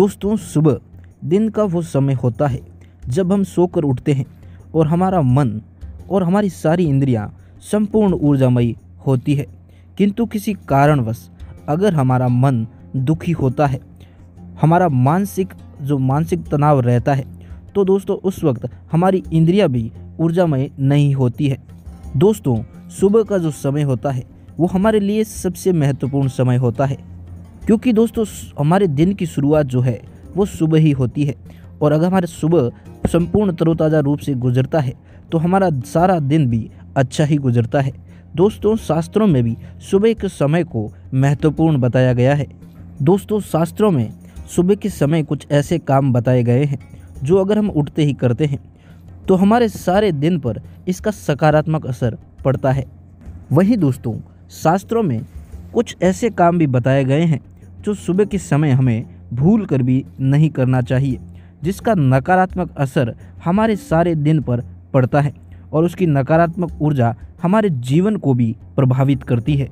दोस्तों, सुबह दिन का वो समय होता है जब हम सोकर उठते हैं और हमारा मन और हमारी सारी इंद्रियां संपूर्ण ऊर्जामयी होती है। किंतु किसी कारणवश अगर हमारा मन दुखी होता है, हमारा मानसिक तनाव रहता है, तो दोस्तों उस वक्त हमारी इंद्रियां भी ऊर्जामय नहीं होती है। दोस्तों, सुबह का जो समय होता है वो हमारे लिए सबसे महत्वपूर्ण समय होता है, क्योंकि दोस्तों हमारे दिन की शुरुआत जो है वो सुबह ही होती है। और अगर हमारे सुबह संपूर्ण तरोताज़ा रूप से गुजरता है तो हमारा सारा दिन भी अच्छा ही गुजरता है। दोस्तों, शास्त्रों में भी सुबह के समय को महत्वपूर्ण बताया गया है। दोस्तों, शास्त्रों में सुबह के समय कुछ ऐसे काम बताए गए हैं जो अगर हम उठते ही करते हैं तो हमारे सारे दिन पर इसका सकारात्मक असर पड़ता है। वहीं दोस्तों, शास्त्रों में कुछ ऐसे काम भी बताए गए हैं जो सुबह के समय हमें भूल कर भी नहीं करना चाहिए, जिसका नकारात्मक असर हमारे सारे दिन पर पड़ता है और उसकी नकारात्मक ऊर्जा हमारे जीवन को भी प्रभावित करती है।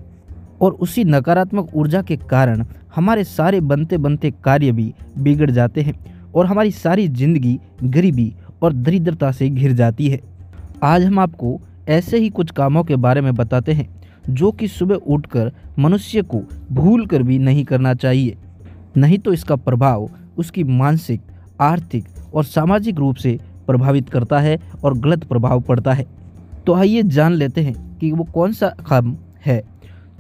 और उसी नकारात्मक ऊर्जा के कारण हमारे सारे बनते बनते कार्य भी बिगड़ जाते हैं और हमारी सारी जिंदगी गरीबी और दरिद्रता से घिर जाती है। आज हम आपको ऐसे ही कुछ कामों के बारे में बताते हैं जो कि सुबह उठकर मनुष्य को भूल कर भी नहीं करना चाहिए, नहीं तो इसका प्रभाव उसकी मानसिक, आर्थिक और सामाजिक रूप से प्रभावित करता है और गलत प्रभाव पड़ता है। तो आइए जान लेते हैं कि वो कौन सा काम है।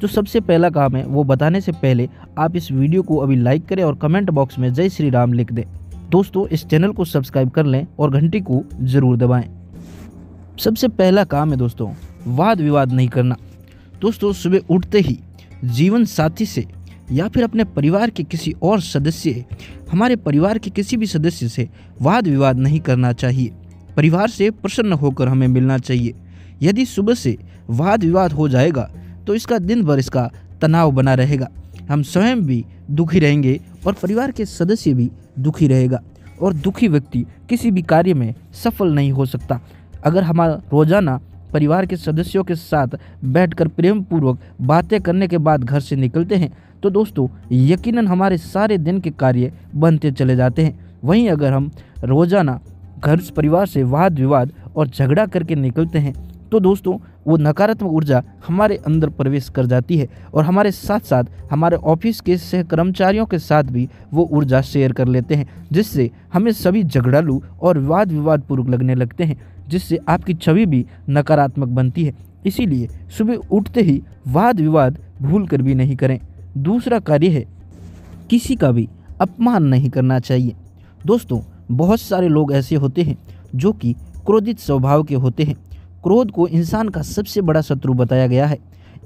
जो सबसे पहला काम है वो बताने से पहले आप इस वीडियो को अभी लाइक करें और कमेंट बॉक्स में जय श्री राम लिख दें। दोस्तों, इस चैनल को सब्सक्राइब कर लें और घंटी को ज़रूर दबाएं। सबसे पहला काम है दोस्तों, वाद विवाद नहीं करना। दोस्तों, सुबह उठते ही जीवन साथी से या फिर अपने परिवार के किसी और सदस्य, हमारे परिवार के किसी भी सदस्य से वाद विवाद नहीं करना चाहिए। परिवार से प्रसन्न होकर हमें मिलना चाहिए। यदि सुबह से वाद विवाद हो जाएगा तो इसका दिन भर इसका तनाव बना रहेगा। हम स्वयं भी दुखी रहेंगे और परिवार के सदस्य भी दुखी रहेगा, और दुखी व्यक्ति किसी भी कार्य में सफल नहीं हो सकता। अगर हमारा रोजाना परिवार के सदस्यों के साथ बैठकर प्रेम पूर्वक बातें करने के बाद घर से निकलते हैं तो दोस्तों यकीनन हमारे सारे दिन के कार्य बनते चले जाते हैं। वहीं अगर हम रोजाना घर परिवार से वाद विवाद और झगड़ा करके निकलते हैं तो दोस्तों वो नकारात्मक ऊर्जा हमारे अंदर प्रवेश कर जाती है और हमारे साथ साथ हमारे ऑफिस के सहकर्मचारियों के साथ भी वो ऊर्जा शेयर कर लेते हैं, जिससे हमें सभी झगड़ालू और वाद विवाद पूर्वक लगने लगते हैं, जिससे आपकी छवि भी नकारात्मक बनती है। इसीलिए सुबह उठते ही वाद विवाद भूल कर भी नहीं करें। दूसरा कार्य है, किसी का भी अपमान नहीं करना चाहिए। दोस्तों, बहुत सारे लोग ऐसे होते हैं जो कि क्रोधित स्वभाव के होते हैं। क्रोध को इंसान का सबसे बड़ा शत्रु बताया गया है।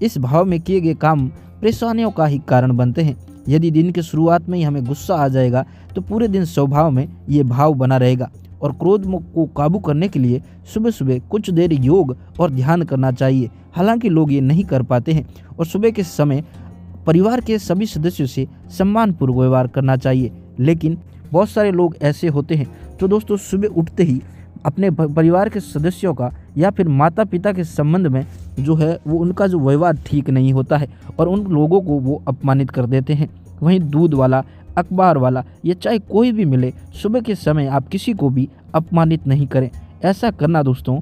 इस भाव में किए गए काम परेशानियों का ही कारण बनते हैं। यदि दिन की शुरुआत में ही हमें गुस्सा आ जाएगा तो पूरे दिन स्वभाव में ये भाव बना रहेगा। और क्रोध को काबू करने के लिए सुबह सुबह कुछ देर योग और ध्यान करना चाहिए। हालांकि लोग ये नहीं कर पाते हैं। और सुबह के समय परिवार के सभी सदस्यों से सम्मानपूर्वक व्यवहार करना चाहिए। लेकिन बहुत सारे लोग ऐसे होते हैं जो दोस्तों सुबह उठते ही अपने परिवार के सदस्यों का या फिर माता पिता के संबंध में जो है वो उनका जो व्यवहार ठीक नहीं होता है और उन लोगों को वो अपमानित कर देते हैं। वहीं दूध वाला, अखबार वाला, ये चाहे कोई भी मिले, सुबह के समय आप किसी को भी अपमानित नहीं करें। ऐसा करना दोस्तों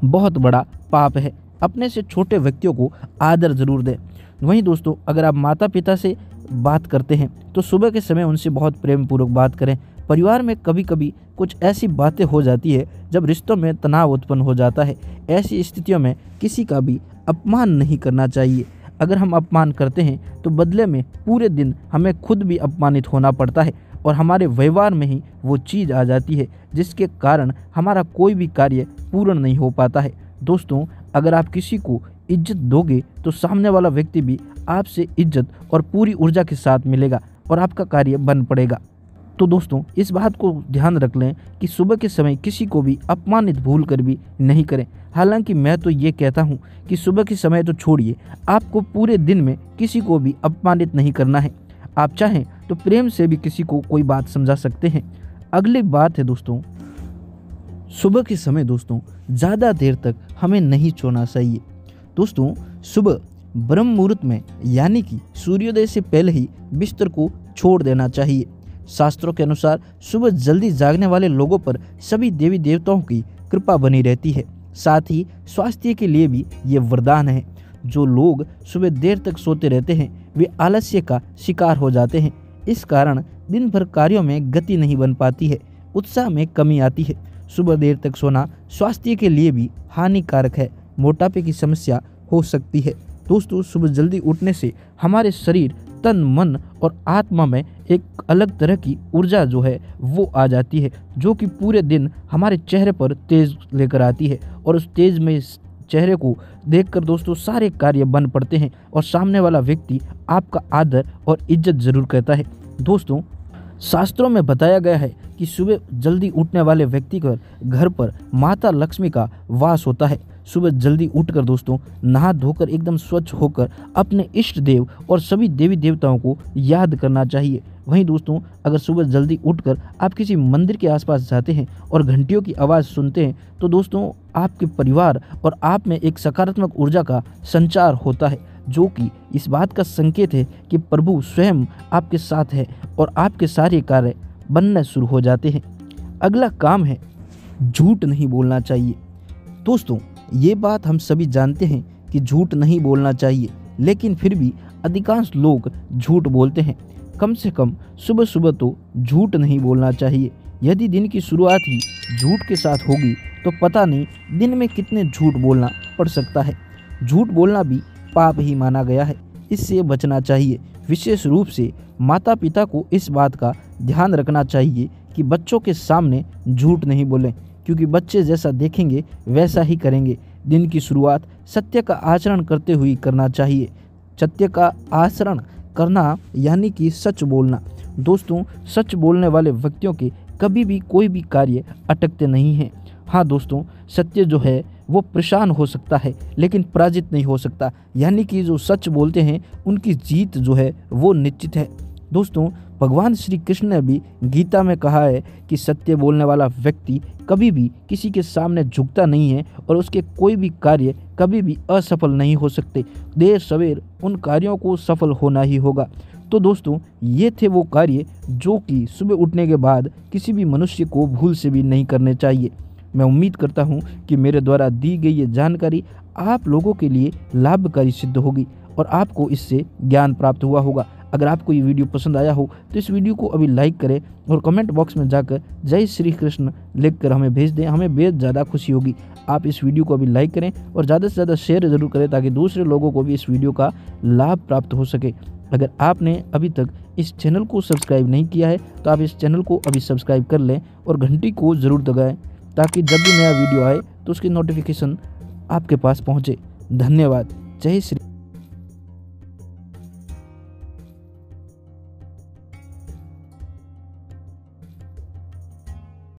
बहुत बड़ा पाप है। अपने से छोटे व्यक्तियों को आदर जरूर दें। वहीं दोस्तों, अगर आप माता पिता से बात करते हैं तो सुबह के समय उनसे बहुत प्रेम पूर्वक बात करें। परिवार में कभी कभी कुछ ऐसी बातें हो जाती है जब रिश्तों में तनाव उत्पन्न हो जाता है। ऐसी स्थितियों में किसी का भी अपमान नहीं करना चाहिए। अगर हम अपमान करते हैं तो बदले में पूरे दिन हमें खुद भी अपमानित होना पड़ता है और हमारे व्यवहार में ही वो चीज़ आ जाती है जिसके कारण हमारा कोई भी कार्य पूर्ण नहीं हो पाता है। दोस्तों, अगर आप किसी को इज्जत दोगे तो सामने वाला व्यक्ति भी आपसे इज्जत और पूरी ऊर्जा के साथ मिलेगा और आपका कार्य बन पड़ेगा। तो दोस्तों, इस बात को ध्यान रख लें कि सुबह के समय किसी को भी अपमानित भूल कर भी नहीं करें। हालांकि मैं तो ये कहता हूँ कि सुबह के समय तो छोड़िए, आपको पूरे दिन में किसी को भी अपमानित नहीं करना है। आप चाहें तो प्रेम से भी किसी को कोई बात समझा सकते हैं। अगली बात है दोस्तों, सुबह के समय दोस्तों ज़्यादा देर तक हमें नहीं सोना चाहिए। दोस्तों, सुबह ब्रह्म मुहूर्त में यानी कि सूर्योदय से पहले ही बिस्तर को छोड़ देना चाहिए। शास्त्रों के अनुसार सुबह जल्दी जागने वाले लोगों पर सभी देवी देवताओं की कृपा बनी रहती है। साथ ही स्वास्थ्य के लिए भी ये वरदान है। जो लोग सुबह देर तक सोते रहते हैं वे आलस्य का शिकार हो जाते हैं। इस कारण दिन भर कार्यों में गति नहीं बन पाती है, उत्साह में कमी आती है। सुबह देर तक सोना स्वास्थ्य के लिए भी हानिकारक है, मोटापे की समस्या हो सकती है। दोस्तों, सुबह जल्दी उठने से हमारे शरीर, तन, मन और आत्मा में एक अलग तरह की ऊर्जा जो है वो आ जाती है, जो कि पूरे दिन हमारे चेहरे पर तेज लेकर आती है। और उस तेज में चेहरे को देखकर दोस्तों सारे कार्य बन पड़ते हैं और सामने वाला व्यक्ति आपका आदर और इज्जत जरूर करता है। दोस्तों, शास्त्रों में बताया गया है कि सुबह जल्दी उठने वाले व्यक्ति का घर पर माता लक्ष्मी का वास होता है। सुबह जल्दी उठकर दोस्तों नहा धोकर एकदम स्वच्छ होकर अपने इष्ट देव और सभी देवी देवताओं को याद करना चाहिए। वहीं दोस्तों, अगर सुबह जल्दी उठकर आप किसी मंदिर के आसपास जाते हैं और घंटियों की आवाज़ सुनते हैं तो दोस्तों आपके परिवार और आप में एक सकारात्मक ऊर्जा का संचार होता है, जो कि इस बात का संकेत है कि प्रभु स्वयं आपके साथ है और आपके सारे कार्य बनने शुरू हो जाते हैं। अगला काम है झूठ नहीं बोलना चाहिए। दोस्तों, ये बात हम सभी जानते हैं कि झूठ नहीं बोलना चाहिए, लेकिन फिर भी अधिकांश लोग झूठ बोलते हैं। कम से कम सुबह सुबह तो झूठ नहीं बोलना चाहिए। यदि दिन की शुरुआत ही झूठ के साथ होगी तो पता नहीं दिन में कितने झूठ बोलना पड़ सकता है। झूठ बोलना भी पाप ही माना गया है, इससे बचना चाहिए। विशेष रूप से माता पिता को इस बात का ध्यान रखना चाहिए कि बच्चों के सामने झूठ नहीं बोलें, क्योंकि बच्चे जैसा देखेंगे वैसा ही करेंगे। दिन की शुरुआत सत्य का आचरण करते हुए करना चाहिए। सत्य का आचरण करना यानी कि सच बोलना। दोस्तों, सच बोलने वाले व्यक्तियों के कभी भी कोई भी कार्य अटकते नहीं हैं। हाँ दोस्तों, सत्य जो है वो परेशान हो सकता है लेकिन पराजित नहीं हो सकता, यानी कि जो सच बोलते हैं उनकी जीत जो है वो निश्चित है। दोस्तों, भगवान श्री कृष्ण ने भी गीता में कहा है कि सत्य बोलने वाला व्यक्ति कभी भी किसी के सामने झुकता नहीं है और उसके कोई भी कार्य कभी भी असफल नहीं हो सकते। देर सवेर उन कार्यों को सफल होना ही होगा। तो दोस्तों, ये थे वो कार्य जो कि सुबह उठने के बाद किसी भी मनुष्य को भूल से भी नहीं करने चाहिए। मैं उम्मीद करता हूँ कि मेरे द्वारा दी गई ये जानकारी आप लोगों के लिए लाभकारी सिद्ध होगी और आपको इससे ज्ञान प्राप्त हुआ होगा। अगर आपको ये वीडियो पसंद आया हो तो इस वीडियो को अभी लाइक करें और कमेंट बॉक्स में जाकर जय श्री कृष्ण लिखकर हमें भेज दें। हमें बेहद ज़्यादा खुशी होगी। आप इस वीडियो को अभी लाइक करें और ज़्यादा से ज़्यादा शेयर ज़रूर करें ताकि दूसरे लोगों को भी इस वीडियो का लाभ प्राप्त हो सके। अगर आपने अभी तक इस चैनल को सब्सक्राइब नहीं किया है तो आप इस चैनल को अभी सब्सक्राइब कर लें और घंटी को ज़रूर दबाएं ताकि जब भी नया वीडियो आए तो उसकी नोटिफिकेशन आपके पास पहुँचे। धन्यवाद। जय श्री